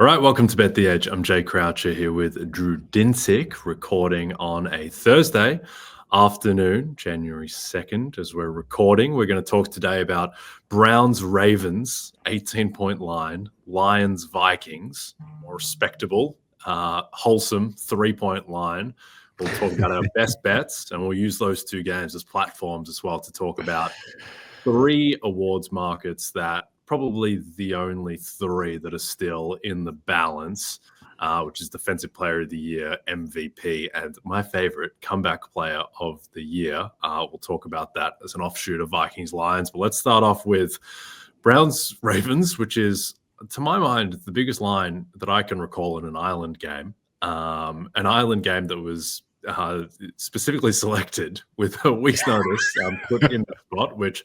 All right, welcome to Bet the Edge. I'm Jay Croucher here with Drew Dinsick, recording on a Thursday afternoon, January 2nd. As we're recording, we're going to talk today about Browns-Ravens, 18-point line, Lions-Vikings, more respectable, wholesome 3-point line. We'll talk about our best bets, and we'll use those two games as platforms as well to talk about three awards markets that probably the only three that are still in the balance, which is Defensive Player of the Year, MVP, and my favorite, Comeback Player of the Year. We'll talk about that as an offshoot of Vikings-Lions. But let's start off with Browns-Ravens, which is, to my mind, the biggest line that I can recall in an Island game. An Island game that was specifically selected with a week's notice, put in the spot, which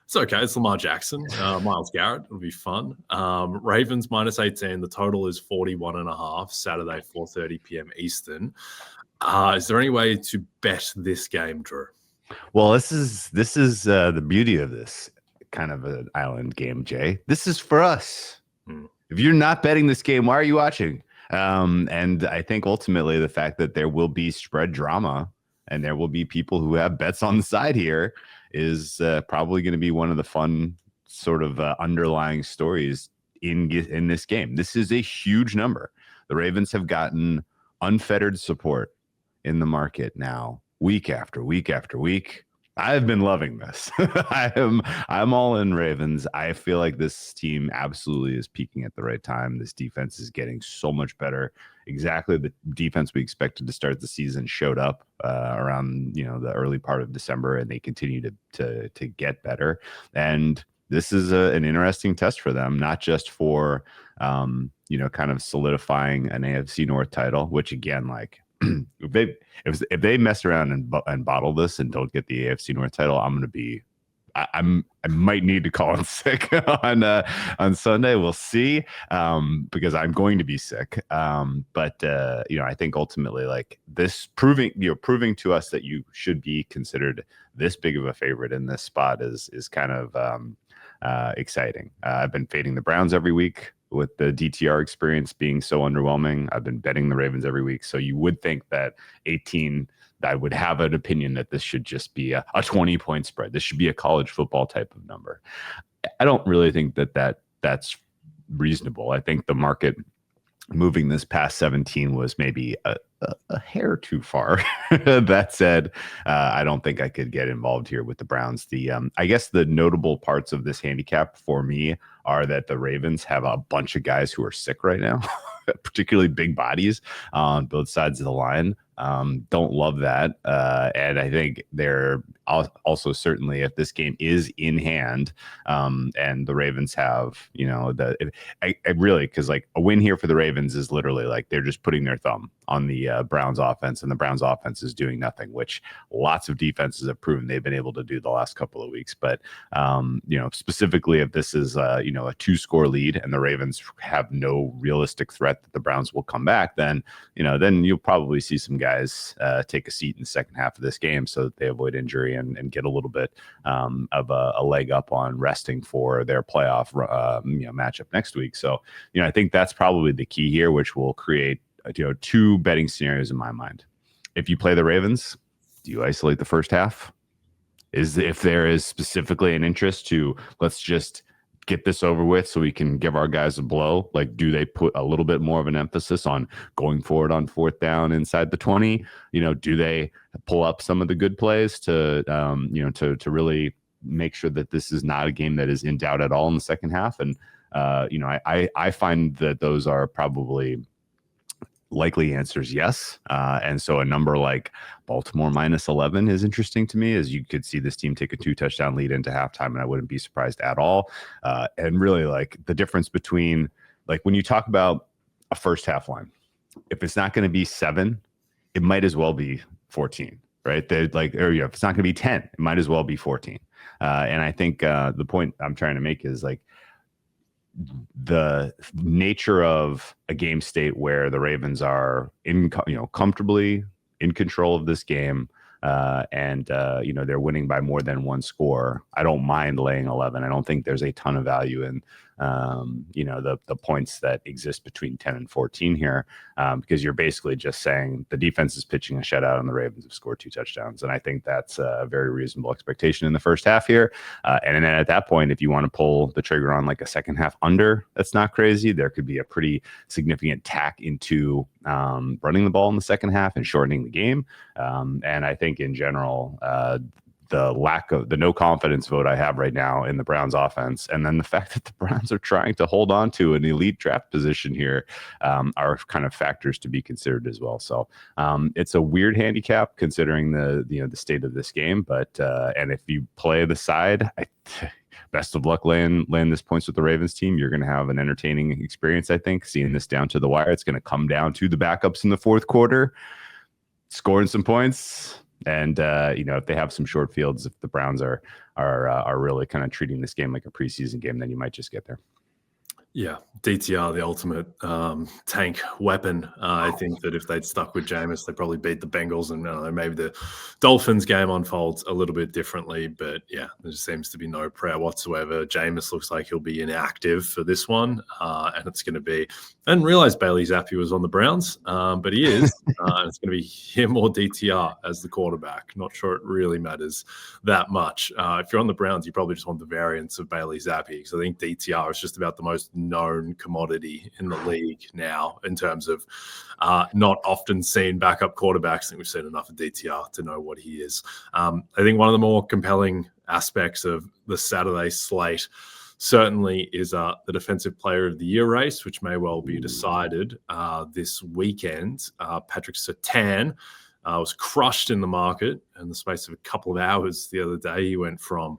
it's okay. It's Lamar Jackson, Myles Garrett. It'll be fun. Ravens minus 18. The total is 41.5. Saturday, 4:30 p.m. Eastern. Is there any way to bet this game, Drew? Well, this is the beauty of this kind of an Island game, Jay. This is for us. If you're not betting this game, why are you watching? And I think ultimately the fact that there will be spread drama and there will be people who have bets on the side here is probably going to be one of the fun sort of underlying stories in this game. This is a huge number. The Ravens have gotten unfettered support in the market now, week after week after week. I've been loving this. I'm all in Ravens. I feel like this team absolutely is peaking at the right time. This defense is getting so much better. Exactly the defense we expected to start the season showed up around the early part of December, and they continue to get better. And this is an interesting test for them, not just for kind of solidifying an AFC North title, which again, like, if they mess around and bottle this and don't get the AFC North title, I'm going to be I might need to call in sick on Sunday. We'll see, because I'm going to be sick. But I think ultimately, like, this proving to us that you should be considered this big of a favorite in this spot is kind of exciting. I've been fading the Browns every week, with the DTR experience being so underwhelming. I've been betting the Ravens every week. So you would think that 18, I would have an opinion that this should just be a 20-point spread. This should be a college football type of number. I don't really think that's reasonable. I think the market moving this past 17 was maybe a hair too far. That said, I don't think I could get involved here with the Browns. I guess the notable parts of this handicap for me are that the Ravens have a bunch of guys who are sick right now, particularly big bodies on both sides of the line. Don't love that. And I think they're also, certainly, if this game is in hand, and the Ravens have, I really, because like a win here for the Ravens is literally like they're just putting their thumb on the Browns offense, and the Browns offense is doing nothing, which lots of defenses have proven they've been able to do the last couple of weeks. But, specifically if this is, a 2-score lead and the Ravens have no realistic threat that the Browns will come back, then you'll probably see some guys take a seat in the second half of this game so that they avoid injury and get a little bit of a leg up on resting for their playoff matchup next week. So, I think that's probably the key here, which will create two betting scenarios in my mind. If you play the Ravens, do you isolate the first half? If there is specifically an interest to, let's just get this over with so we can give our guys a blow, like, do they put a little bit more of an emphasis on going forward on fourth down inside the 20? Do they pull up some of the good plays to really make sure that this is not a game that is in doubt at all in the second half? And I find that those are probably likely answers yes. And so a number like Baltimore minus 11 is interesting to me, as you could see this team take a 2-touchdown lead into halftime, and I wouldn't be surprised at all. And really, like, the difference between, like, when you talk about a first half line, if it's not going to be 7, it might as well be 14, right? If it's not going to be 10, it might as well be 14. And I think the point I'm trying to make is, like, the nature of a game state where the Ravens are comfortably in control of this game, and they're winning by more than one score. I don't mind laying 11. I don't think there's a ton of value in the points that exist between 10 and 14 here, because you're basically just saying the defense is pitching a shutout and the Ravens have scored 2 touchdowns. And I think that's a very reasonable expectation in the first half here. And then at that point, if you want to pull the trigger on like a second half under, that's not crazy. There could be a pretty significant tack into running the ball in the second half and shortening the game. And I think in general, the no confidence vote I have right now in the Browns offense, and then the fact that the Browns are trying to hold on to an elite draft position here, are kind of factors to be considered as well. So it's a weird handicap considering the state of this game, but and if you play the side, best of luck laying this points with the Ravens team. You're going to have an entertaining experience, I think, seeing this down to the wire. It's going to come down to the backups in the fourth quarter, scoring some points. And if they have some short fields, if the Browns are really kind of treating this game like a preseason game, then you might just get there. Yeah, DTR, the ultimate tank weapon. I think that if they'd stuck with Jameis, they probably beat the Bengals, and maybe the Dolphins game unfolds a little bit differently. But yeah, there just seems to be no prayer whatsoever. Jameis looks like he'll be inactive for this one, and it's going to be. I didn't realize Bailey Zappi was on the Browns, but he is. And it's going to be him or DTR as the quarterback. Not sure it really matters that much. If you're on the Browns, you probably just want the variance of Bailey Zappi, because I think DTR is just about the most known commodity in the league now in terms of not often seen backup quarterbacks. I think we've seen enough of DTR to know what he is. I think one of the more compelling aspects of the Saturday slate certainly is the Defensive Player of the Year race, which may well be decided this weekend. Patrick Surtain was crushed in the market in the space of a couple of hours the other day. He went from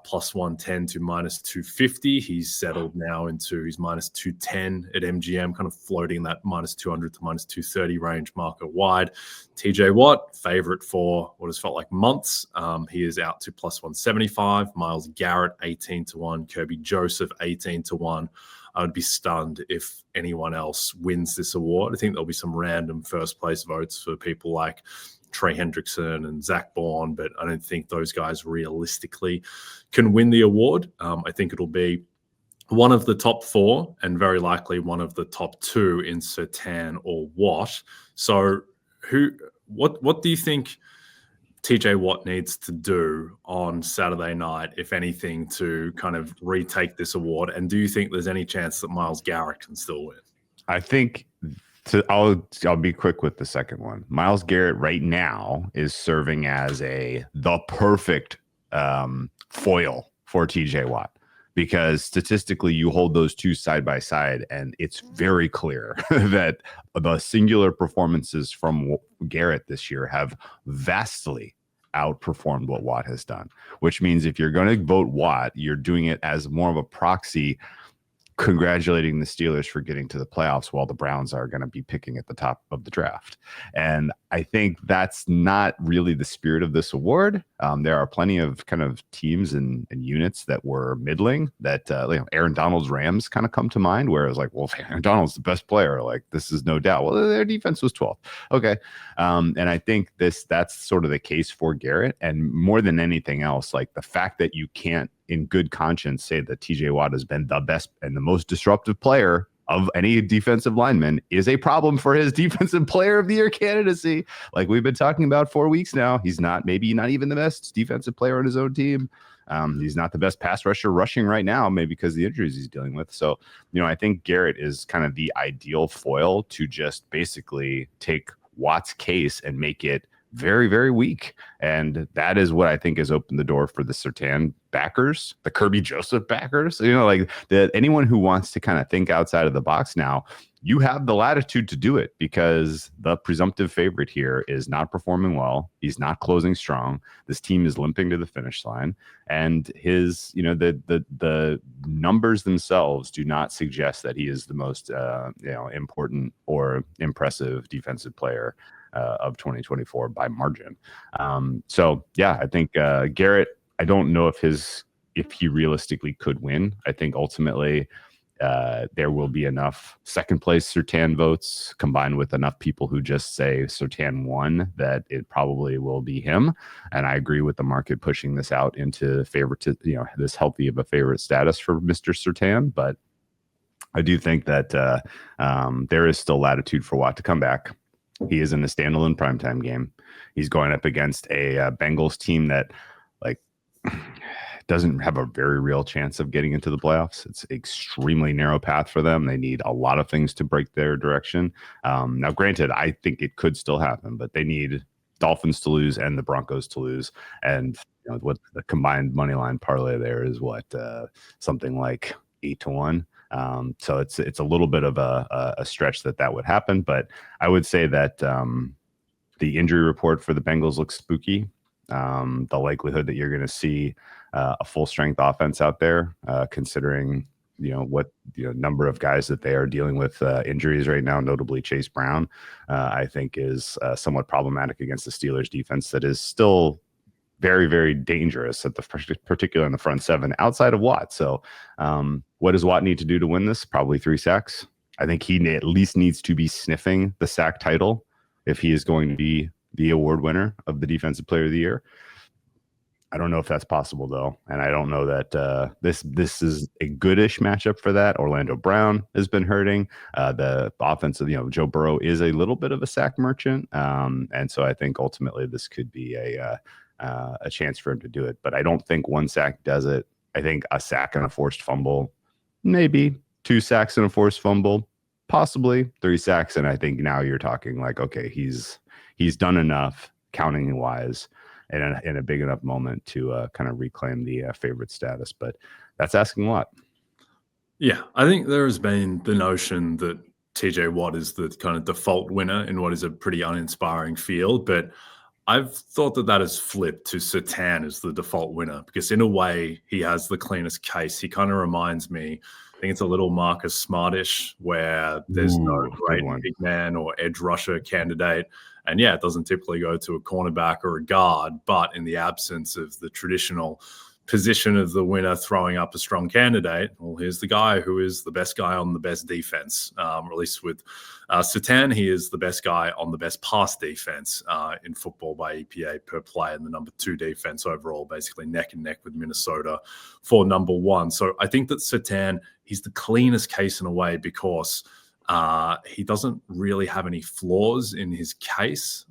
plus 110 to minus 250. He's settled now into his minus 210 at MGM, kind of floating that minus 200 to minus 230 range market wide. TJ Watt, favorite for what has felt like months. He is out to plus 175. Myles Garrett, 18 to 1. Kirby Joseph, 18 to 1. I would be stunned if anyone else wins this award. I think there'll be some random first place votes for people like Trey Hendrickson and Zach Bourne, but I don't think those guys realistically can win the award. I think it'll be one of the top 4 and very likely one of the top 2 in Surtain or Watt. So what do you think TJ Watt needs to do on Saturday night, if anything, to kind of retake this award? And do you think there's any chance that Myles Garrett can still win? I think I'll be quick with the second one. Myles Garrett right now is serving as the perfect foil for TJ Watt, because statistically you hold those two side by side and it's very clear that the singular performances from Garrett this year have vastly outperformed what Watt has done, which means if you're going to vote Watt, you're doing it as more of a proxy congratulating the Steelers for getting to the playoffs while the Browns are going to be picking at the top of the draft. And I think that's not really the spirit of this award. There are plenty of kind of teams and units that were middling that Aaron Donald's Rams kind of come to mind, where it was like, well, Aaron Donald's the best player. Like, this is no doubt. Well, their defense was 12th. Okay. And I think that's sort of the case for Garrett. And more than anything else, like the fact that you can't in good conscience say that TJ Watt has been the best and the most disruptive player of any defensive lineman is a problem for his Defensive Player of the Year candidacy. Like we've been talking about 4 weeks now. He's not even the best defensive player on his own team. He's not the best pass rusher rushing right now, maybe because of the injuries he's dealing with. So, I think Garrett is kind of the ideal foil to just basically take Watt's case and make it very, very weak. And that is what I think has opened the door for the Surtain backers, the Kirby Joseph backers, anyone who wants to kind of think outside of the box now, you have the latitude to do it, because the presumptive favorite here is not performing well. He's not closing strong. This team is limping to the finish line, and his, the numbers themselves do not suggest that he is the most, important or impressive defensive player of 2024 by margin. I think Garrett, I don't know if he realistically could win. I think ultimately there will be enough second place Surtain votes combined with enough people who just say Surtain won that it probably will be him. And I agree with the market pushing this out into favorite, this healthy of a favorite status for Mr. Surtain. But I do think that there is still latitude for Watt to come back. He is in a standalone primetime game. He's going up against a Bengals team that doesn't have a very real chance of getting into the playoffs. It's an extremely narrow path for them. They need a lot of things to break their direction. Now, granted, I think it could still happen, but they need Dolphins to lose and the Broncos to lose. And what the combined money line parlay there is something like 8-1. So it's a little bit of a stretch that would happen, but I would say that the injury report for the Bengals looks spooky. The likelihood that you're going to see a full strength offense out there, considering what number of guys that they are dealing with injuries right now, notably Chase Brown, I think is somewhat problematic against the Steelers defense that is still very, very dangerous particularly in the front seven outside of Watt. So what does Watt need to do to win this? Probably 3 sacks. I think he at least needs to be sniffing the sack title if he is going to be the award winner of the Defensive Player of the Year. I don't know if that's possible, though. And I don't know that this is a goodish matchup for that. Orlando Brown has been hurting. The offensive, Joe Burrow is a little bit of a sack merchant. And so I think ultimately this could be a chance for him to do it. But I don't think 1 sack does it. I think a sack and a forced fumble, maybe 2 sacks and a forced fumble, possibly 3 sacks. And I think now you're talking like, okay, he's done enough counting wise and in a big enough moment to kind of reclaim the favorite status. But that's asking a lot. Yeah, I think there has been the notion that TJ Watt is the kind of default winner in what is a pretty uninspiring field. But I've thought that has flipped to Surtain as the default winner because in a way he has the cleanest case. He kind of reminds me, I think it's a little Marcus Smartish where there's no great big man or edge rusher candidate. And yeah, it doesn't typically go to a cornerback or a guard, but in the absence of the traditional position of the winner throwing up a strong candidate, well, here's the guy who is the best guy on the best defense. Or at least with Surtain, he is the best guy on the best pass defense in football by EPA per play, and the number 2 defense overall, basically neck and neck with Minnesota for number 1. So I think that Surtain, he's the cleanest case in a way because he doesn't really have any flaws in his case.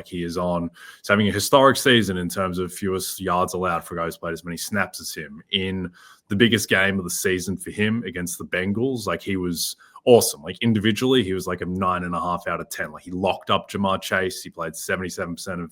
He's having a historic season in terms of fewest yards allowed for guys who played as many snaps as him. In the biggest game of the season for him against the Bengals, he was awesome. Individually, he was like a 9.5 out of 10. He locked up Jamar Chase. He played 77%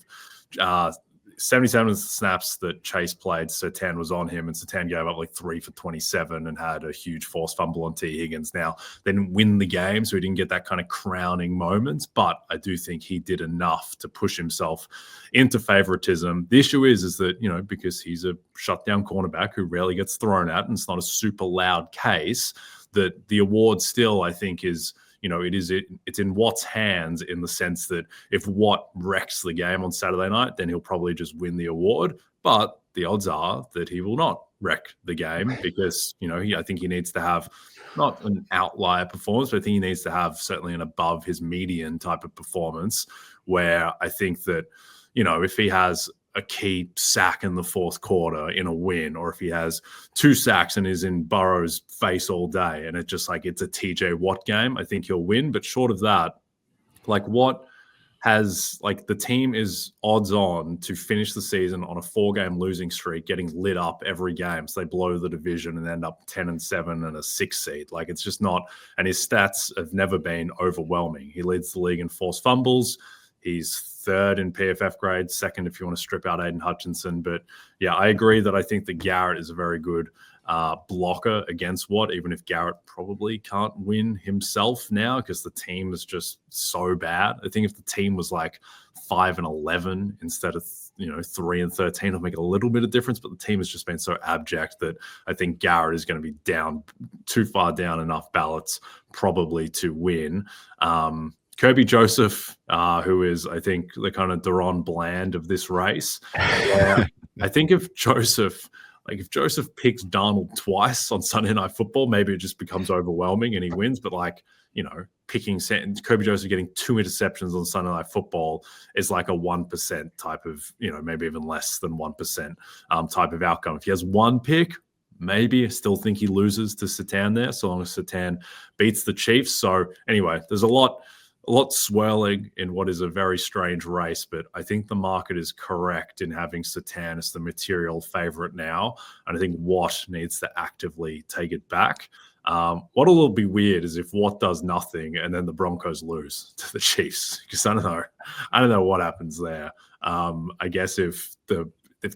of 77 of the snaps that Chase played, Surtain was on him, and Surtain gave up 3 for 27 and had a huge forced fumble on T. Higgins. Now, they didn't win the game, so he didn't get that kind of crowning moments, but I do think he did enough to push himself into favoritism. The issue is that, because he's a shutdown cornerback who rarely gets thrown at, and it's not a super loud case, that the award still, I think, is it's in Watt's hands in the sense that if Watt wrecks the game on Saturday night, then he'll probably just win the award. But the odds are that he will not wreck the game because, I think he needs to have not an outlier performance, but I think he needs to have certainly an above his median type of performance where I think that, if he has a key sack in the fourth quarter in a win, or if he has 2 sacks and is in Burrow's face all day and it's just it's a TJ Watt game, I think he'll win. But short of that, Watt has the team is odds on to finish the season on a 4-game losing streak, getting lit up every game. So they blow the division and end up 10-7 and a 6 seed. It's just not, and his stats have never been overwhelming. He leads the league in forced fumbles. He's 3rd in PFF grade, 2nd if you want to strip out Aiden Hutchinson. But yeah, I agree that I think that Garrett is a very good blocker against Watt, even if Garrett probably can't win himself now because the team is just so bad. I think if the team was 5-11 instead of 3-13, it'll make a little bit of difference. But the team has just been so abject that I think Garrett is going to be down too far down enough ballots probably to win. Kirby Joseph, who is, I think, the kind of Deron Bland of this race. I think if Joseph Like if Joseph picks Darnold twice on Sunday Night Football, maybe it just becomes overwhelming and he wins. But like, picking Kobe Joseph getting 2 interceptions on Sunday Night Football is like a 1% type of, maybe even less than 1% type of outcome. If he has one pick, maybe I still think he loses to Satan there, so long as Satan beats the Chiefs. So anyway, there's a lot swirling in what is a very strange race, but I think the market is correct in having Satan as the material favorite now. And I think Watt needs to actively take it back. What will be weird is if Watt does nothing and then the Broncos lose to the Chiefs, because I don't know what happens there. I guess if the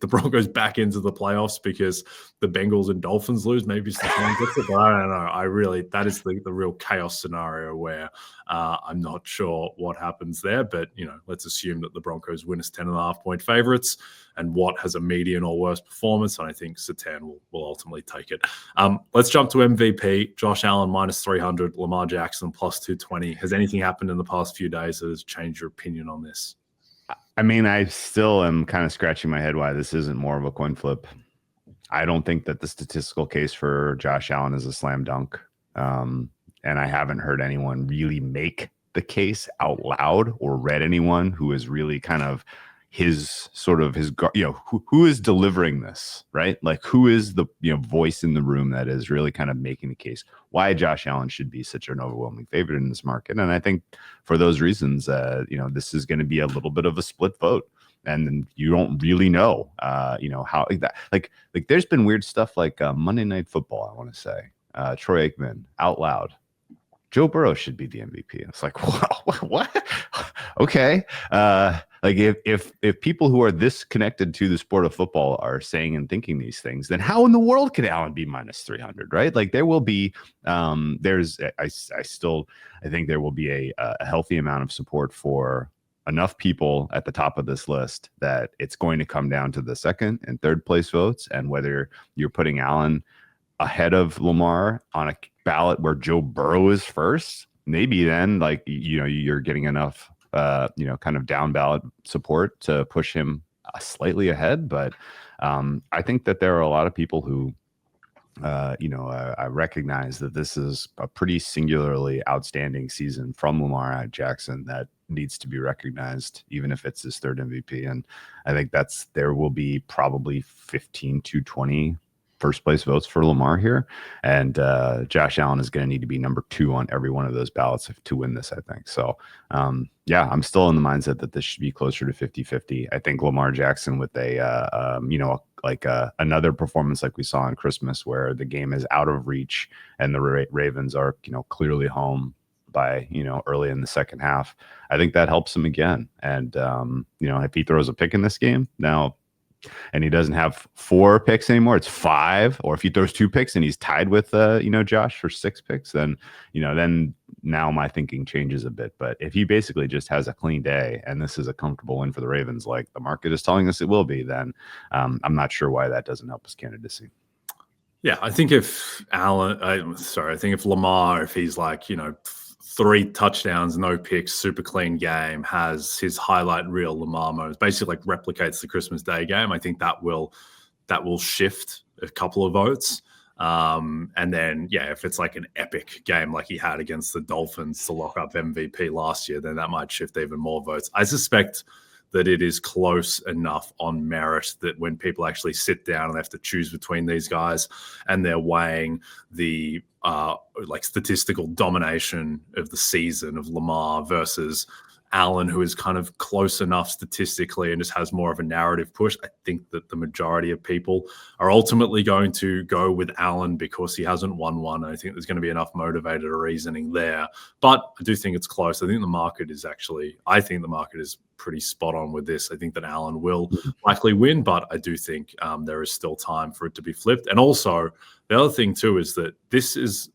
Broncos back into the playoffs because the Bengals and Dolphins lose, maybe Satan gets it. But I don't know. That is the real chaos scenario where I'm not sure what happens there. But, let's assume that the Broncos win as 10.5-point favorites and Watt has a median or worse performance. And I think Satan will ultimately take it. Let's jump to MVP. Josh Allen -300, Lamar Jackson +220. Has anything happened in the past few days that has changed your opinion on this? I mean, I still am kind of scratching my head why this isn't more of a coin flip. I don't think that the statistical case for Josh Allen is a slam dunk. And I haven't heard anyone really make the case out loud or read anyone who is really kind of who is delivering this, right? Like who is the voice in the room that is really kind of making the case why Josh Allen should be such an overwhelming favorite in this market. And I think for those reasons, this is going to be a little bit of a split vote. And you don't really know, how that like there's been weird stuff like Monday Night Football. I want to say Troy Aikman out loud, Joe Burrow should be the MVP. It's like, what? Okay. Like if people who are this connected to the sport of football are saying and thinking these things, then how in the world could Allen be -300, right? Like there will be, I think there will be a healthy amount of support for enough people at the top of this list that it's going to come down to the second and third place votes, and whether you're putting Allen ahead of Lamar on a ballot where Joe Burrow is first, maybe then you're getting enough kind of down ballot support to push him slightly ahead. But I think that there are a lot of people who I recognize that this is a pretty singularly outstanding season from Lamar Jackson that needs to be recognized, even if it's his third MVP. And I think there will be probably 15 to 20 first place votes for Lamar here. And Josh Allen is going to need to be number 2 on every one of those ballots to win this, I think. So, I'm still in the mindset that this should be closer to 50-50. I think Lamar Jackson with another performance like we saw on Christmas where the game is out of reach and the Ravens are, clearly home by, early in the second half. I think that helps him again. And, if he throws a pick in this game now, and he doesn't have 4 picks anymore, it's 5. Or if he throws 2 picks and he's tied with, Josh for 6 picks, then now my thinking changes a bit. But if he basically just has a clean day and this is a comfortable win for the Ravens, like the market is telling us it will be, then I'm not sure why that doesn't help his candidacy. Yeah, I think if Lamar, if he's like, 3 touchdowns, no picks, super clean game, has his highlight reel Lamar moments, basically like replicates the Christmas Day game, I think that will shift a couple of votes. And then, if it's like an epic game like he had against the Dolphins to lock up MVP last year, then that might shift even more votes. I suspect that it is close enough on merit that when people actually sit down and have to choose between these guys and they're weighing the statistical domination of the season of Lamar versus Allen, who is kind of close enough statistically and just has more of a narrative push, I think that the majority of people are ultimately going to go with Allen because he hasn't won one. I think there's going to be enough motivated reasoning there. But I do think it's close. I think the market is pretty spot on with this. I think that Allen will likely win, but I do think there is still time for it to be flipped. And also, the other thing too is that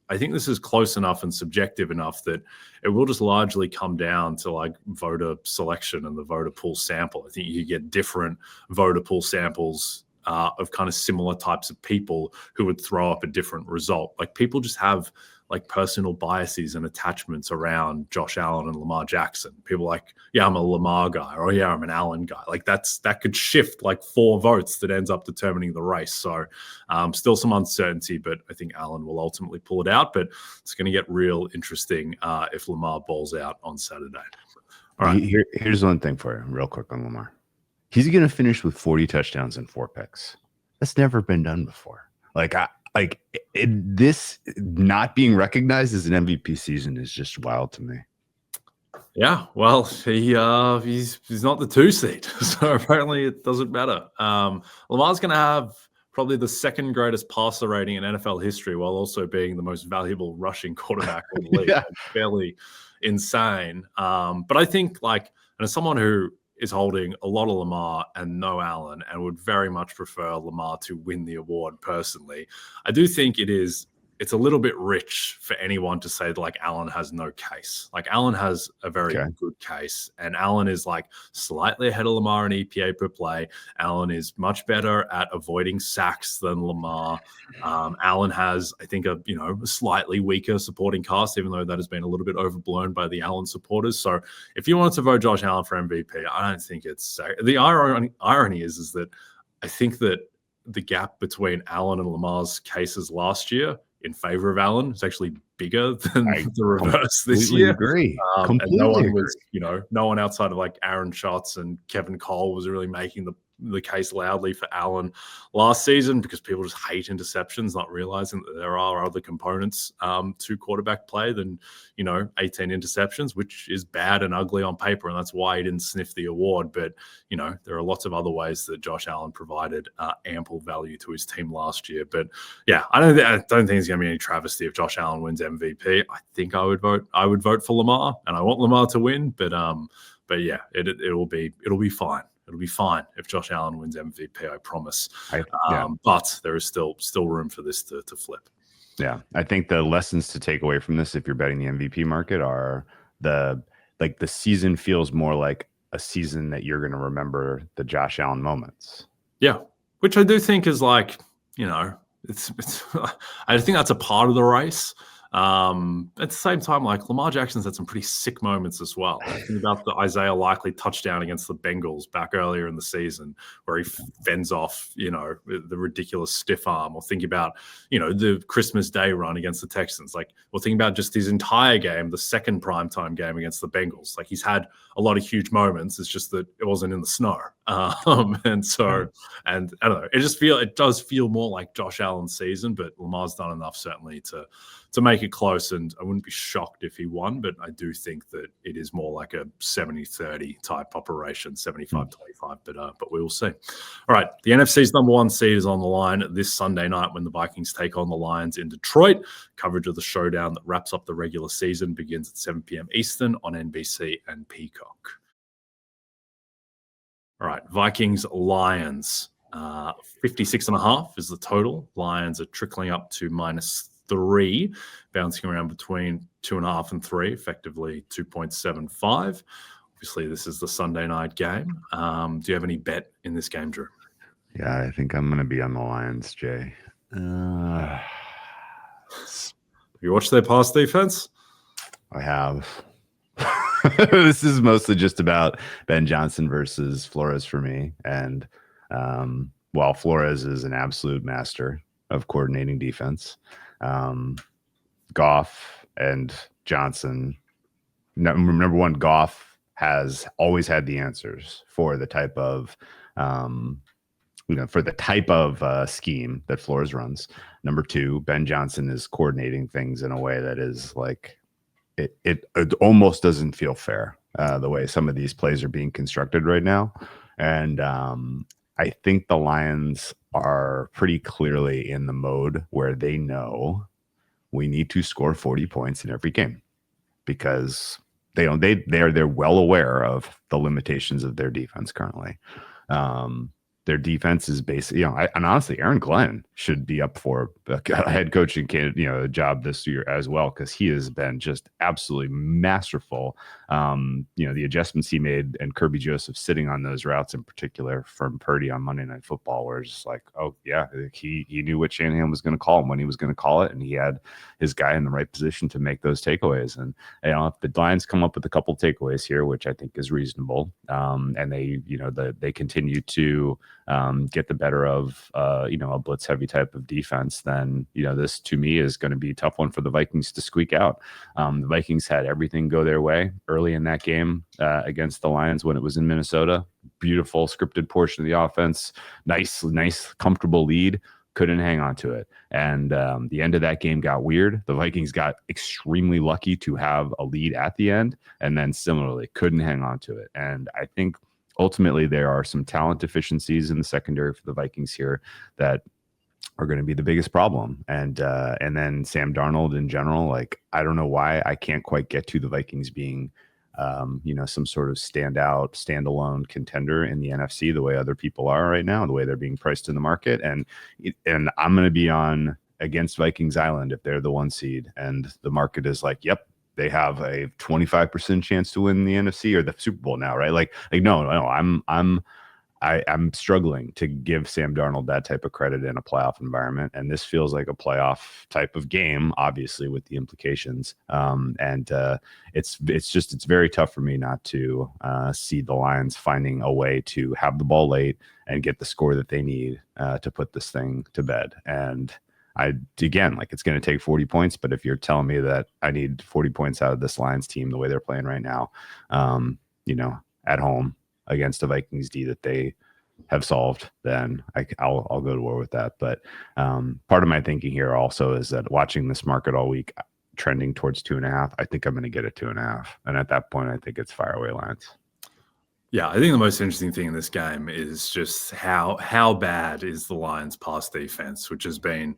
I think this is close enough and subjective enough that it will just largely come down to like voter selection and the voter pool sample. I think you get different voter pool samples of kind of similar types of people who would throw up a different result. Like people just have like personal biases and attachments around Josh Allen and Lamar Jackson. People like, yeah, I'm a Lamar guy, or yeah, I'm an Allen guy. Like that could shift like 4 votes that ends up determining the race. So still some uncertainty, but I think Allen will ultimately pull it out. But it's going to get real interesting if Lamar balls out on Saturday. All right. Here's one thing for you, real quick on Lamar. He's going to finish with 40 touchdowns and 4 picks. That's never been done before. This not being recognized as an MVP season is just wild to me. Yeah, well, he's not the 2 seed, so apparently it doesn't matter. Lamar's going to have probably the 2nd greatest passer rating in NFL history, while also being the most valuable rushing quarterback in the league. Yeah. Fairly insane. But I think, like, and as someone who is holding a lot of Lamar and no Allen, and would very much prefer Lamar to win the award personally, I do think it's a little bit rich for anyone to say that like Allen has no case. Like Allen has a very good case, and Allen is like slightly ahead of Lamar in EPA per play. Allen is much better at avoiding sacks than Lamar. Allen has, I think, a slightly weaker supporting cast, even though that has been a little bit overblown by the Allen supporters. So if you wanted to vote Josh Allen for MVP, I don't think it's the irony is that I think that the gap between Allen and Lamar's cases last year in favor of Allen is actually bigger than the reverse this year. Agree. And no one was, no one outside of like Aaron Schatz and Kevin Cole was really making the case loudly for Allen last season, because people just hate interceptions, not realizing that there are other components to quarterback play than 18 interceptions, which is bad and ugly on paper, and that's why he didn't sniff the award. But there are lots of other ways that Josh Allen provided ample value to his team last year. But yeah, I don't think it's going to be any travesty if Josh Allen wins MVP. I think I would vote for Lamar, and I want Lamar to win. But yeah, it'll be fine. It'll be fine if Josh Allen wins MVP, I promise. But there is still room for this to flip. Yeah, I think the lessons to take away from this, if you're betting the MVP market, are the season feels more like a season that you're going to remember the Josh Allen moments. Yeah, which I do think is like, it's I think that's a part of the race. At the same time, like Lamar Jackson's had some pretty sick moments as well. Think about the Isaiah Likely touchdown against the Bengals back earlier in the season, where he fends off, the ridiculous stiff arm. Or think about, the Christmas Day run against the Texans. Like, or think about just his entire game, the second primetime game against the Bengals. Like, he's had a lot of huge moments. It's just that it wasn't in the snow. And I don't know. It does feel more like Josh Allen's season, but Lamar's done enough certainly to make it close, and I wouldn't be shocked if he won, but I do think that it is more like a 70-30 type operation, 75-25, but we will see. All right, the NFC's number 1 seed is on the line this Sunday night when the Vikings take on the Lions in Detroit. Coverage of the showdown that wraps up the regular season begins at 7 p.m. Eastern on NBC and Peacock. All right, Vikings-Lions, 56.5 is the total. Lions are trickling up to -3, bouncing around between 2.5 and 3, effectively 2.75. Obviously, this is the Sunday night game. Do you have any bet in this game, Drew? Yeah, I think I'm going to be on the Lions, Jay. Have you watched their pass defense? I have. This is mostly just about Ben Johnson versus Flores for me. And while Flores is an absolute master of coordinating defense, Goff and Johnson, number one, Goff has always had the answers for the type of scheme that Flores runs. Number 2, Ben Johnson is coordinating things in a way that is like it almost doesn't feel fair, the way some of these plays are being constructed right now. And I think the Lions are pretty clearly in the mode where they know we need to score 40 points in every game, because they're well aware of the limitations of their defense currently. Their defense is basically, and honestly, Aaron Glenn should be up for a head coaching job this year as well, because he has been just absolutely masterful. The adjustments he made, and Kirby Joseph sitting on those routes in particular from Purdy on Monday Night Football, where it's just like, oh yeah, he knew what Shanahan was going to call him when he was going to call it, and he had his guy in the right position to make those takeaways. And if the Lions come up with a couple takeaways here, which I think is reasonable, and they continue to get the better of a blitz heavy type of defense, then this to me is going to be a tough one for the Vikings to squeak out. The Vikings had everything go their way early in that game against the Lions when it was in Minnesota. Beautiful scripted portion of the offense, nice comfortable lead. Couldn't hang on to it. And the end of that game got weird. The Vikings got extremely lucky to have a lead at the end, and then similarly couldn't hang on to it. And I think ultimately there are some talent deficiencies in the secondary for the Vikings here that are going to be the biggest problem. And then Sam Darnold in general, like, I don't know why I can't quite get to the Vikings being some sort of standalone contender in the NFC the way other people are right now, the way they're being priced in the market. And I'm going to be on against Vikings Island if they're the 1 seed and the market is like, yep, they have a 25% chance to win the NFC or the Super Bowl now, right? Like no, I'm struggling to give Sam Darnold that type of credit in a playoff environment. And this feels like a playoff type of game, obviously, with the implications. It's very tough for me not to see the Lions finding a way to have the ball late and get the score that they need to put this thing to bed. And it's going to take 40 points, but if you're telling me that I need 40 points out of this Lions team, the way they're playing right now, at home against a Vikings D that they have solved, then I'll go to war with that. But part of my thinking here also is that watching this market all week, trending towards 2.5, I think I'm going to get a 2.5. And at that point, I think it's fire away Lions. Yeah, I think the most interesting thing in this game is just how bad is the Lions' pass defense, which has been,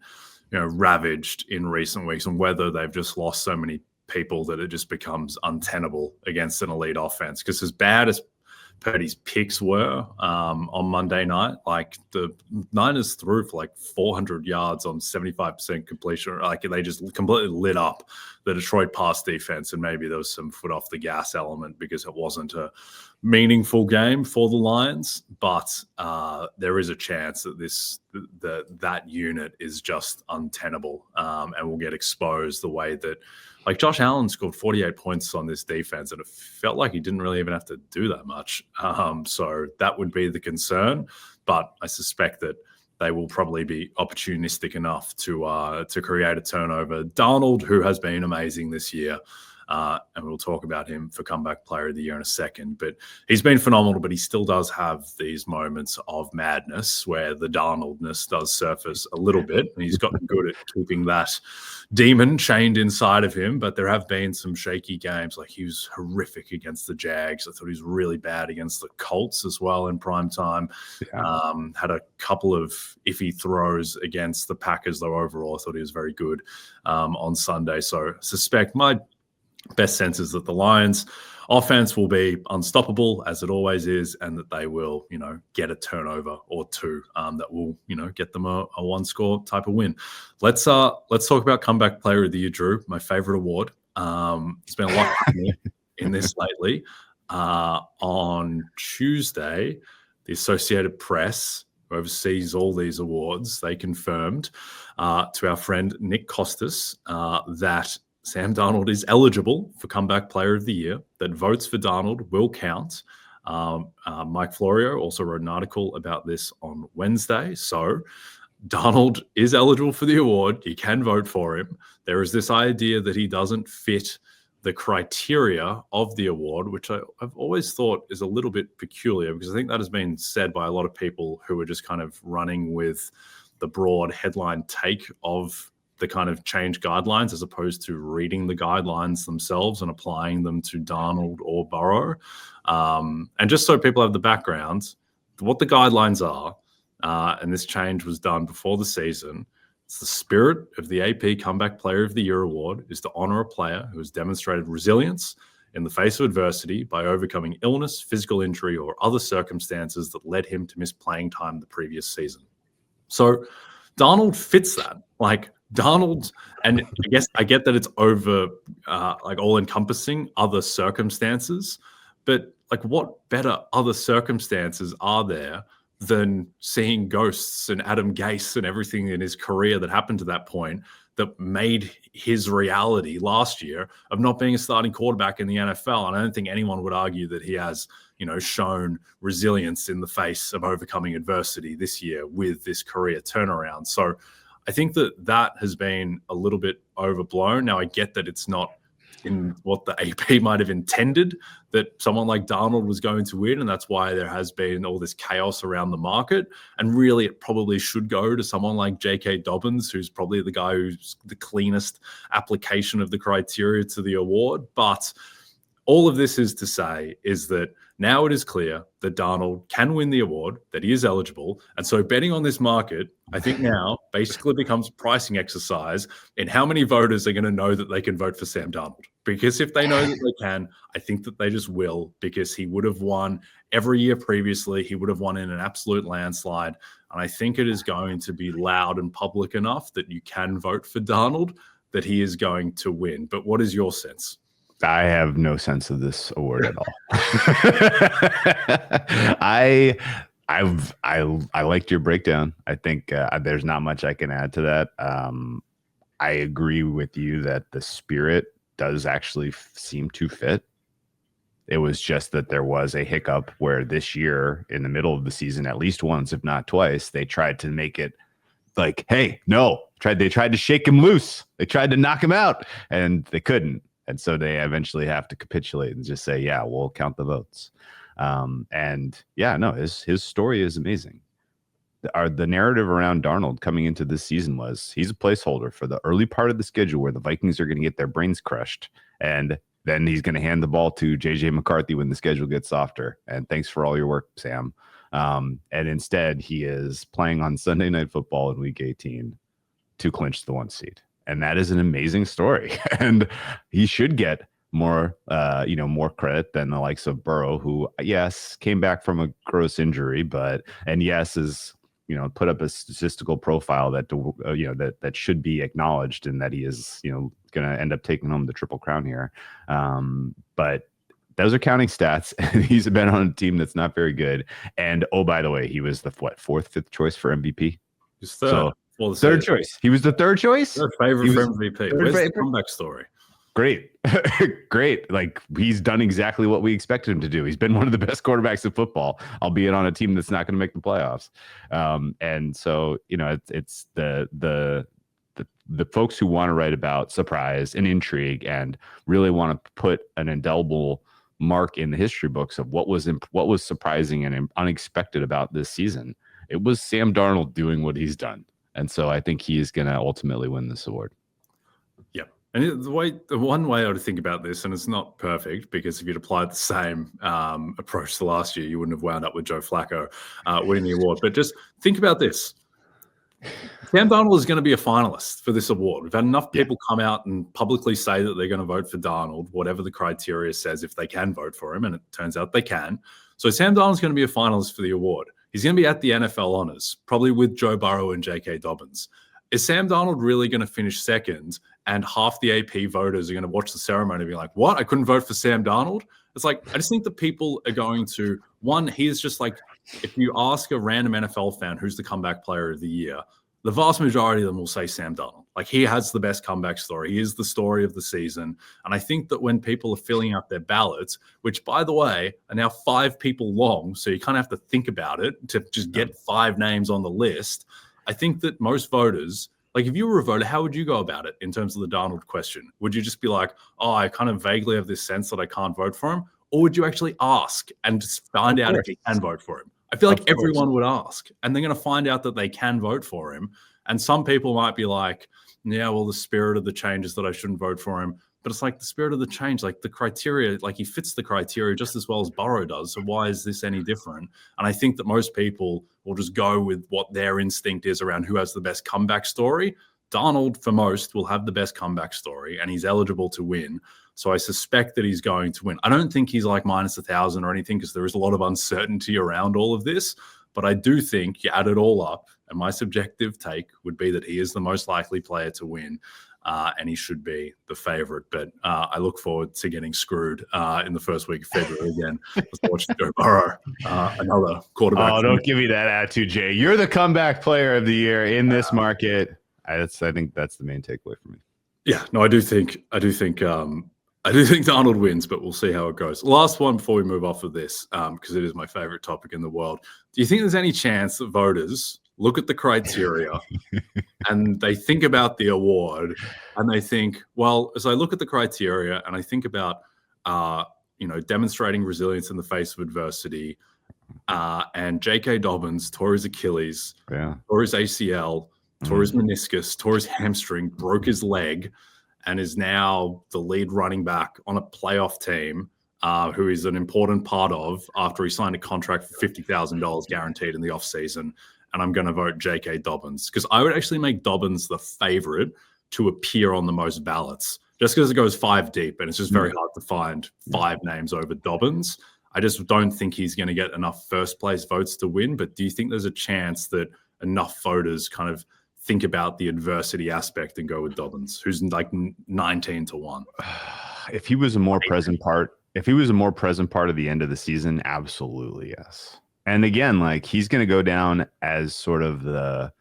ravaged in recent weeks, and whether they've just lost so many people that it just becomes untenable against an elite offense. Because as bad as Purdy's picks were on Monday night, like the Niners threw for like 400 yards on 75% completion. Like they just completely lit up the Detroit pass defense, and maybe there was some foot off the gas element because it wasn't a meaningful game for the Lions. But there is a chance that that unit is just untenable and will get exposed the way that. Like Josh Allen scored 48 points on this defense, and it felt like he didn't really even have to do that much. So that would be the concern. But I suspect that they will probably be opportunistic enough to create a turnover. Darnold, who has been amazing this year, and we'll talk about him for comeback player of the year in a second, but he's been phenomenal, but he still does have these moments of madness where the Darnoldness does surface a little bit, and he's gotten good at keeping that demon chained inside of him. But there have been some shaky games. Like he was horrific against the Jags. I thought he was really bad against the Colts as well in prime time. Yeah. Had a couple of iffy throws against the Packers, though overall I thought he was very good on Sunday. So suspect my best sense is that the Lions offense will be unstoppable, as it always is, and that they will, get a turnover or two that will, get them a one-score type of win. Let's talk about comeback player of the year, Drew, my favorite award. There's been a lot in this lately. On Tuesday, the Associated Press, who oversees all these awards, they confirmed to our friend Nick Costas that Sam Darnold is eligible for comeback player of the year, that votes for Darnold will count. Mike Florio also wrote an article about this on Wednesday. So Darnold is eligible for the award. You can vote for him. There is this idea that he doesn't fit the criteria of the award, which I've always thought is a little bit peculiar, because I think that has been said by a lot of people who are just kind of running with the broad headline take of the kind of change guidelines, as opposed to reading the guidelines themselves and applying them to Darnold or Burrow. And just so people have the background, what the guidelines are, and this change was done before the season, it's the spirit of the AP Comeback Player of the Year award is to honor a player who has demonstrated resilience in the face of adversity by overcoming illness, physical injury, or other circumstances that led him to miss playing time the previous season. So Darnold fits that. Like Darnold, and I get that it's over like all encompassing other circumstances, but like what better other circumstances are there than seeing ghosts and Adam Gase and everything in his career that happened to that point that made his reality last year of not being a starting quarterback in the NFL. And I don't think anyone would argue that he has, shown resilience in the face of overcoming adversity this year with this career turnaround. So I think that has been a little bit overblown. Now, I get that it's not in what the AP might have intended, that someone like Darnold was going to win, and that's why there has been all this chaos around the market. And really, it probably should go to someone like J.K. Dobbins, who's probably the guy who's the cleanest application of the criteria to the award. But all of this is to say is that now it is clear that Darnold can win the award, that he is eligible. And so betting on this market, I think now basically becomes a pricing exercise in how many voters are going to know that they can vote for Sam Darnold. Because if they know that they can, I think that they just will, because he would have won every year previously. He would have won in an absolute landslide. And I think it is going to be loud and public enough that you can vote for Darnold, that he is going to win. But what is your sense? I have no sense of this award at all. I liked your breakdown. I think there's not much I can add to that. I agree with you that the spirit does actually seem to fit. It was just that there was a hiccup where this year in the middle of the season, at least once, if not twice, they tried to make it like, hey, no, they tried to shake him loose. They tried to knock him out and they couldn't. And so they eventually have to capitulate and just say, yeah, we'll count the votes. And yeah, no, his story is amazing. The narrative around Darnold coming into this season was he's a placeholder for the early part of the schedule where the Vikings are going to get their brains crushed. And then he's going to hand the ball to JJ McCarthy when the schedule gets softer. And thanks for all your work, Sam. And instead, he is playing on Sunday Night Football in Week 18 to clinch the 1 seed. And that is an amazing story. And he should get more credit than the likes of Burrow, who, yes, came back from a gross injury, and yes, is, put up a statistical profile that, that should be acknowledged, and that he is, going to end up taking home the Triple Crown here. But those are counting stats. And he's been on a team that's not very good. And, oh, by the way, he was the fourth, fifth choice for MVP. He's third. So, well, third choice. He was the third choice? Third favorite for MVP. Where's the comeback story? Great. Great. Like, he's done exactly what we expected him to do. He's been one of the best quarterbacks in football, albeit on a team that's not going to make the playoffs. And so, it's the folks who want to write about surprise and intrigue and really want to put an indelible mark in the history books of what was surprising and unexpected about this season. It was Sam Darnold doing what he's done. And so I think he is going to ultimately win this award. Yeah. And the one way I would think about this, and it's not perfect, because if you'd applied the same approach to last year, you wouldn't have wound up with Joe Flacco winning the award. But just think about this. Sam Darnold is going to be a finalist for this award. We've had enough people come out and publicly say that they're going to vote for Darnold, whatever the criteria says, if they can vote for him. And it turns out they can. So Sam Darnold's going to be a finalist for the award. He's going to be at the NFL honors, probably with Joe Burrow and J.K. Dobbins. Is Sam Darnold really going to finish second, and half the AP voters are going to watch the ceremony and be like, what? I couldn't vote for Sam Darnold? It's like, I just think that people are going to, one, he's just like, if you ask a random NFL fan who's the comeback player of the year, the vast majority of them will say Sam Darnold. Like, he has the best comeback story. He is the story of the season. And I think that when people are filling out their ballots, which, by the way, are now 5 people long, so you kind of have to think about it to just get 5 names on the list, I think that most voters, like, if you were a voter, how would you go about it in terms of the Darnold question? Would you just be like, oh, I kind of vaguely have this sense that I can't vote for him? Or would you actually ask and just find out if you can vote for him? I feel like everyone would ask, and they're going to find out that they can vote for him. And some people might be like, yeah, well, the spirit of the change is that I shouldn't vote for him. But it's like the spirit of the change, like the criteria, like he fits the criteria just as well as Burrow does. So why is this any different? And I think that most people will just go with what their instinct is around who has the best comeback story. Darnold, for most, will have the best comeback story, and he's eligible to win. So I suspect that he's going to win. I don't think he's like -1,000 or anything, because there is a lot of uncertainty around all of this. But I do think you add it all up, and my subjective take would be that he is the most likely player to win. And he should be the favorite. But I look forward to getting screwed in the first week of February again. Let's watch Joe Burrow, another quarterback. Oh, don't give me that attitude, Jay. You're the comeback player of the year in this market. I think that's the main takeaway for me. Yeah, no, I do think Darnold wins, but we'll see how it goes. Last one before we move off of this, because it is my favorite topic in the world. Do you think there's any chance that voters look at the criteria and they think about the award and they think, well, as I look at the criteria and I think about, demonstrating resilience in the face of adversity, and J.K. Dobbins tore his Achilles, tore his ACL, tore his meniscus, tore his hamstring, broke his leg, and is now the lead running back on a playoff team, who is an important part of after he signed a contract for $50,000 guaranteed in the offseason. And I'm going to vote J.K. Dobbins because I would actually make Dobbins the favorite to appear on the most ballots just because it goes 5 deep and it's just very hard to find 5 names over Dobbins. I just don't think he's going to get enough first place votes to win. But do you think there's a chance that enough voters kind of think about the adversity aspect and go with Dobbins, who's like 19-1? If he was a more present part of the end of the season, absolutely yes. And again, like he's going to go down as sort of the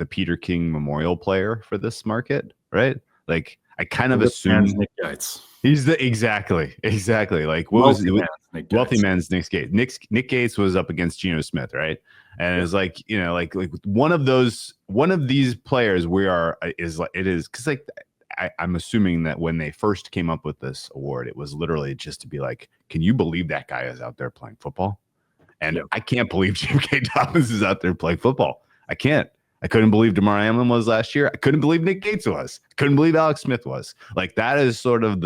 Peter King Memorial player for this market, right? Like I kind of assume Nick Gates. He's exactly like what wealthy was it? Wealthy man's Nick Gates. Nick Gates was up against Geno Smith, right? And it's like like one of these players because like I'm assuming that when they first came up with this award, it was literally just to be like, can you believe that guy is out there playing football? And I can't believe J.K. Dobbins is out there playing football. I can't. I couldn't believe DeMar Hamlin was last year. I couldn't believe Nick Gates was. I couldn't believe Alex Smith was. Like that is sort of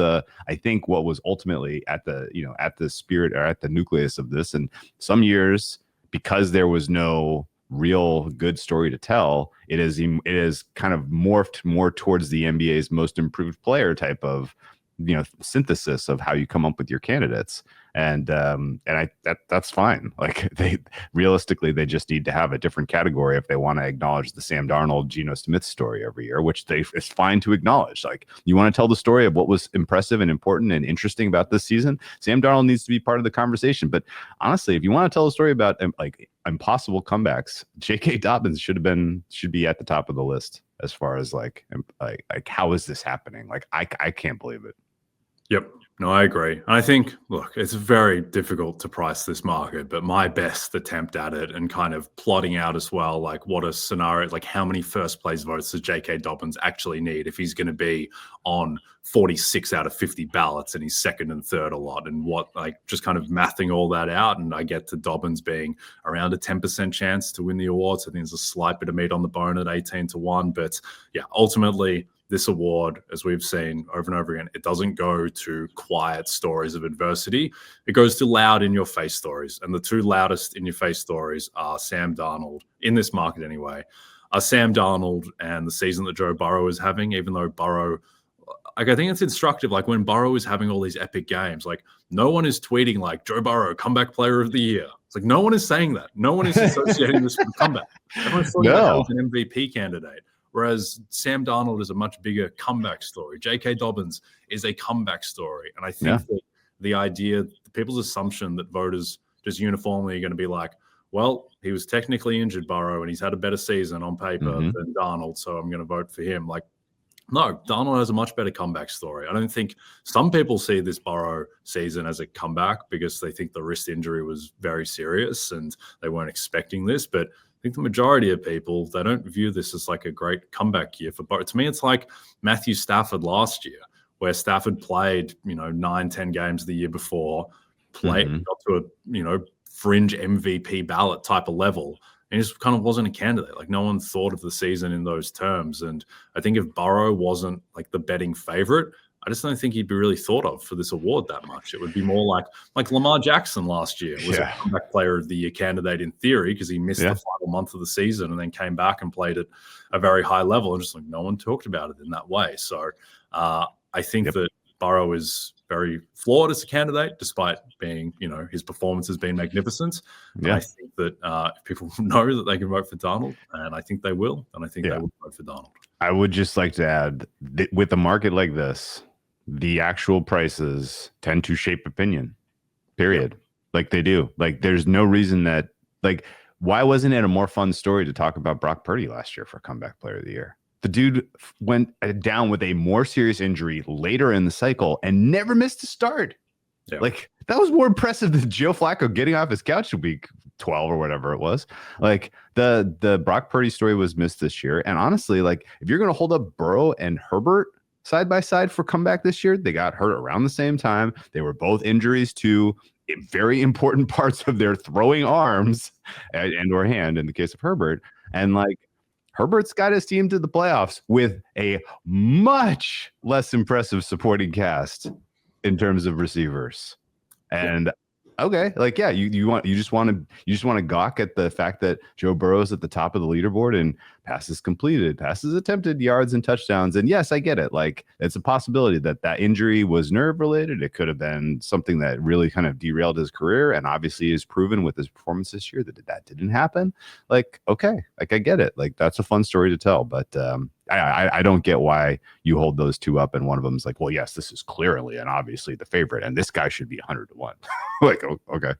I think what was ultimately at the spirit or at the nucleus of this. And some years, because there was no real good story to tell, it is kind of morphed more towards the NBA's most improved player type of synthesis of how you come up with your candidates. And that's fine. Like they just need to have a different category if they want to acknowledge the Sam Darnold, Geno Smith story every year, which it's fine to acknowledge. Like you want to tell the story of what was impressive and important and interesting about this season, Sam Darnold needs to be part of the conversation. But honestly, if you want to tell a story about like impossible comebacks, J.K. Dobbins should be at the top of the list as far as like how is this happening? Like I can't believe it. Yep. No, I agree. And I think, look, it's very difficult to price this market, but my best attempt at it and kind of plotting out as well, like what a scenario, like how many first place votes does J.K. Dobbins actually need if he's going to be on 46 out of 50 ballots and he's second and third a lot, and what, like just kind of mathing all that out. And I get to Dobbins being around a 10% chance to win the awards. I think there's a slight bit of meat on the bone at 18-1, but yeah, ultimately, this award, as we've seen over and over again, it doesn't go to quiet stories of adversity. It goes to loud in-your-face stories. And the 2 loudest in-your-face stories are Sam Darnold, in this market anyway, are Sam Darnold and the season that Joe Burrow is having, even though Burrow, like I think it's instructive, like when Burrow is having all these epic games, like no one is tweeting like, Joe Burrow, comeback player of the year. It's like no one is saying that. No one is associating this with comeback. Everyone's talking about him as an MVP candidate. Whereas Sam Darnold is a much bigger comeback story. J.K. Dobbins is a comeback story. And I think that the idea, people's assumption that voters just uniformly are going to be like, well, he was technically injured, Burrow, and he's had a better season on paper than Darnold, so I'm going to vote for him. Like, no, Darnold has a much better comeback story. I don't think some people see this Burrow season as a comeback because they think the wrist injury was very serious and they weren't expecting this. But I think the majority of people, they don't view this as like a great comeback year for Burrow. To me, it's like Matthew Stafford last year, where Stafford played, 9-10 games the year before, got to a, fringe MVP ballot type of level. And he just kind of wasn't a candidate. Like no one thought of the season in those terms. And I think if Burrow wasn't like the betting favorite, I just don't think he'd be really thought of for this award that much. It would be more like Lamar Jackson last year was a comeback player of the year candidate in theory because he missed the final month of the season and then came back and played at a very high level. And just like no one talked about it in that way. So I think that Burrow is very flawed as a candidate, despite being, his performance has been magnificent. Yeah. I think that if people know that they can vote for Darnold, and I think they will, and I think they will vote for Darnold. I would just like to add that with a market like this, the actual prices tend to shape opinion, period. Yep. Like they do. Like there's no reason that, like, why wasn't it a more fun story to talk about Brock Purdy last year for comeback player of the year? The dude went down with a more serious injury later in the cycle and never missed a start. Yep. Like that was more impressive than Joe Flacco getting off his couch week 12 or whatever it was. Like the Brock Purdy story was missed this year. And honestly, like if you're going to hold up Burrow and Herbert side by side for comeback this year, they got hurt around the same time. They were both injuries to very important parts of their throwing arms and or hand in the case of Herbert. And like Herbert's got his team to the playoffs with a much less impressive supporting cast in terms of receivers. And okay, like you just want to gawk at the fact that Joe Burrow's at the top of the leaderboard and passes completed, passes attempted, yards and touchdowns. And yes, I get it. Like it's a possibility that injury was nerve related. It could have been something that really kind of derailed his career, and obviously is proven with his performance this year that didn't happen. Like okay, like I get it. Like that's a fun story to tell, but I don't get why you hold those two up and one of them is like, well, yes, this is clearly and obviously the favorite, and this guy should be 100-1. Like, okay.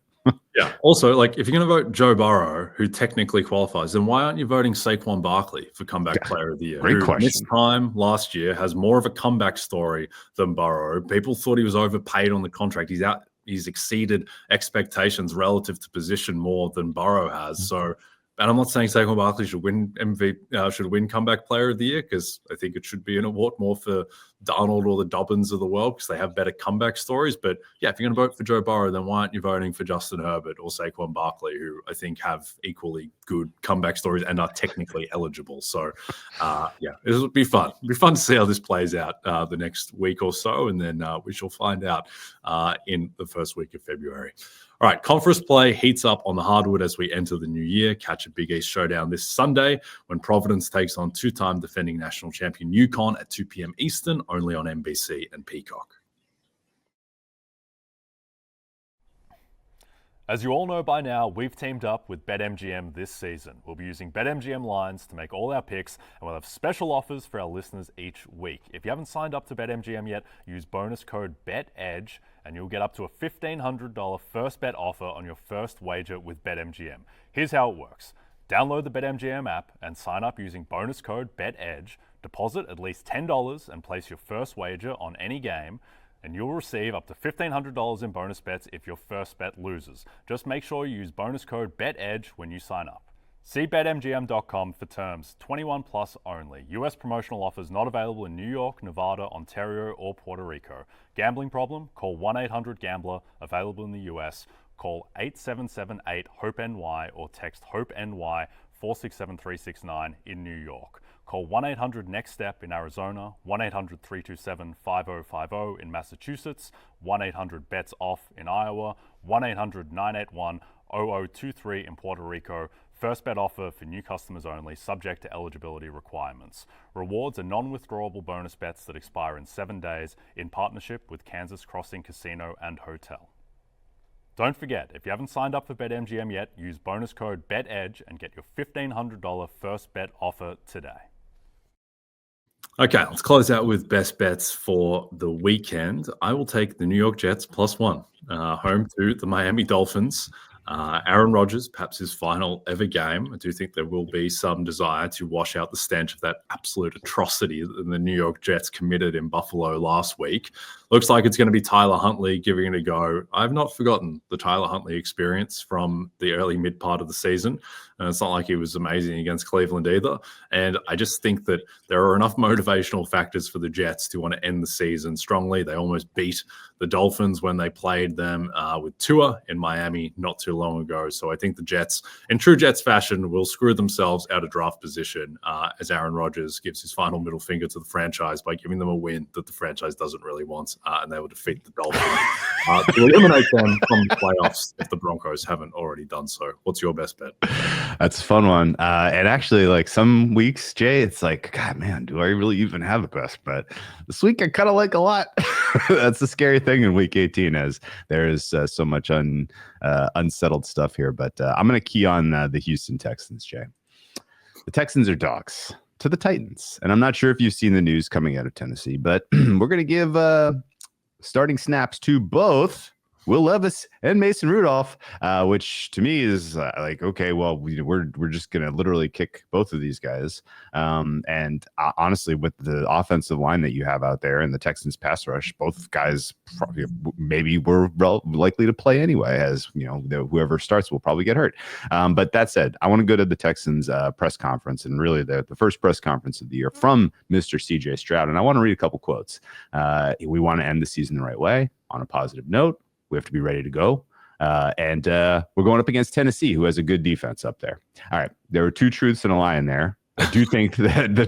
Yeah. Also, like, if you're going to vote Joe Burrow, who technically qualifies, then why aren't you voting Saquon Barkley for comeback player of the year? Great question. This time last year has more of a comeback story than Burrow. People thought he was overpaid on the contract. He's exceeded expectations relative to position more than Burrow has. So, and I'm not saying Saquon Barkley should win should win comeback player of the year, because I think it should be an award more for Darnold or the Dobbins of the world, because they have better comeback stories. But yeah, if you're going to vote for Joe Burrow, then why aren't you voting for Justin Herbert or Saquon Barkley, who I think have equally good comeback stories and are technically eligible? So yeah, it'll be fun. It'll be fun to see how this plays out the next week or so, and then we shall find out in the first week of February. All right, conference play heats up on the hardwood as we enter the new year. Catch a Big East showdown this Sunday when Providence takes on two-time defending national champion UConn at 2 p.m. Eastern, only on NBC and Peacock. As you all know by now, we've teamed up with BetMGM this season. We'll be using BetMGM lines to make all our picks, and we'll have special offers for our listeners each week. If you haven't signed up to BetMGM yet, use bonus code BETEDGE, and you'll get up to a $1,500 first bet offer on your first wager with BetMGM. Here's how it works. Download the BetMGM app and sign up using bonus code BETEDGE. Deposit at least $10 and place your first wager on any game, and you'll receive up to $1,500 in bonus bets if your first bet loses. Just make sure you use bonus code BETEDGE when you sign up. See BetMGM.com for terms. 21 plus only. U.S. promotional offers not available in New York, Nevada, Ontario, or Puerto Rico. Gambling problem? Call 1-800-GAMBLER. Available in the U.S. Call 8778-HOPE-NY or text HOPE-NY 467-369 in New York. Call 1-800-NEXT-STEP in Arizona, 1-800-327-5050 in Massachusetts, 1-800-BETS-OFF in Iowa, 1-800-981-0023 in Puerto Rico. First bet offer for new customers only, subject to eligibility requirements. Rewards are non-withdrawable bonus bets that expire in 7 days in partnership with Kansas Crossing Casino and Hotel. Don't forget, if you haven't signed up for BetMGM yet, use bonus code BETEDGE and get your $1,500 first bet offer today. Okay, let's close out with best bets for the weekend. I will take the New York Jets +1, home to the Miami Dolphins. Aaron Rodgers, perhaps his final ever game. I do think there will be some desire to wash out the stench of that absolute atrocity that the New York Jets committed in Buffalo last week. Looks like it's going to be Tyler Huntley giving it a go. I've not forgotten the Tyler Huntley experience from the early mid part of the season. It's not like he was amazing against Cleveland either. And I just think that there are enough motivational factors for the Jets to want to end the season strongly. They almost beat the Dolphins when they played them with Tua in Miami not too long ago. So I think the Jets, in true Jets fashion, will screw themselves out of draft position as Aaron Rodgers gives his final middle finger to the franchise by giving them a win that the franchise doesn't really want, and they will defeat the Dolphins to eliminate them from the playoffs if the Broncos haven't already done so. What's your best bet? That's a fun one. And actually, like some weeks, Jay, it's like, God, man, do I really even have a best bet? This week, I kind of like a lot. That's the scary thing in week 18, as there is so much unsettled stuff here. But I'm going to key on the Houston Texans, Jay. The Texans are dogs to the Titans. And I'm not sure if you've seen the news coming out of Tennessee, but we're going to give starting snaps to both Will Levis and Mason Rudolph, which to me is like, okay, well, we're just going to literally kick both of these guys. And honestly, with the offensive line that you have out there and the Texans pass rush, both guys probably maybe were likely to play anyway, as you know, whoever starts will probably get hurt. But that said, I want to go to the Texans press conference, and really the first press conference of the year from Mr. CJ Stroud. And I want to read a couple quotes. We want to end the season the right way on a positive note. We have to be ready to go. And we're going up against Tennessee, who has a good defense up there. All right. There were two truths and a lie in there. I do think that the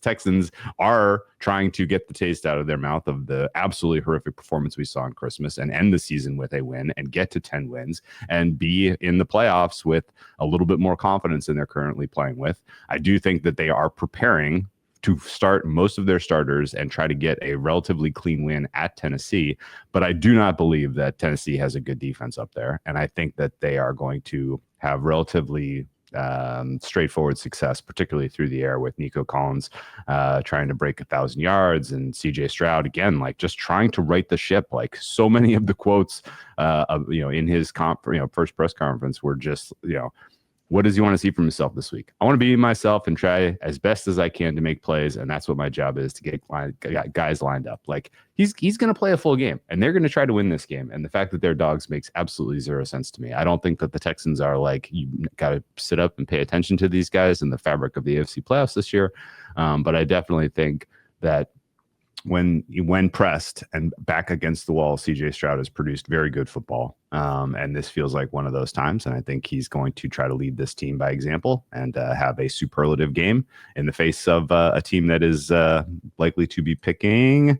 Texans are trying to get the taste out of their mouth of the absolutely horrific performance we saw on Christmas and end the season with a win and get to 10 wins and be in the playoffs with a little bit more confidence than they're currently playing with. I do think that they are preparing to start most of their starters and try to get a relatively clean win at Tennessee. But I do not believe that Tennessee has a good defense up there. And I think that they are going to have relatively straightforward success, particularly through the air, with Nico Collins trying to break 1,000 yards and CJ Stroud, again, like just trying to right the ship. Like so many of the quotes in his first press conference were just, what does he want to see from himself this week? I want to be myself and try as best as I can to make plays, and that's what my job is, to get guys lined up. Like he's going to play a full game, and they're going to try to win this game. And the fact that they're dogs makes absolutely zero sense to me. I don't think that the Texans are like, you got to sit up and pay attention to these guys in the fabric of the AFC playoffs this year. But I definitely think that when pressed and back against the wall, CJ Stroud has produced very good football. And this feels like one of those times. And I think he's going to try to lead this team by example and have a superlative game in the face of a team that is likely to be picking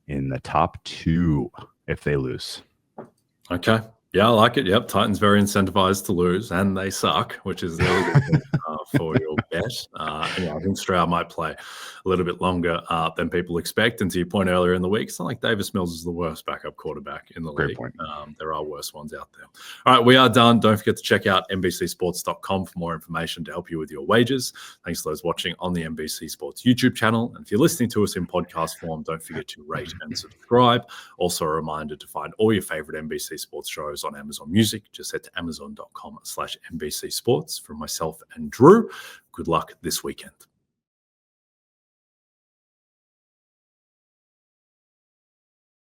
in the top 2 if they lose. Okay. Yeah, I like it. Yep. Titans very incentivized to lose, and they suck, which is the other good thing for your bet. I think Stroud might play a little bit longer than people expect. And to your point earlier in the week, it's not like Davis Mills is the worst backup quarterback in the league. Point. There are worse ones out there. All right, we are done. Don't forget to check out NBCsports.com for more information to help you with your wagers. Thanks to those watching on the NBC Sports YouTube channel. And if you're listening to us in podcast form, don't forget to rate and subscribe. Also a reminder to find all your favorite NBC Sports shows on Amazon Music. Just head to amazon.com/NBC Sports. From myself and Drew, good luck this weekend.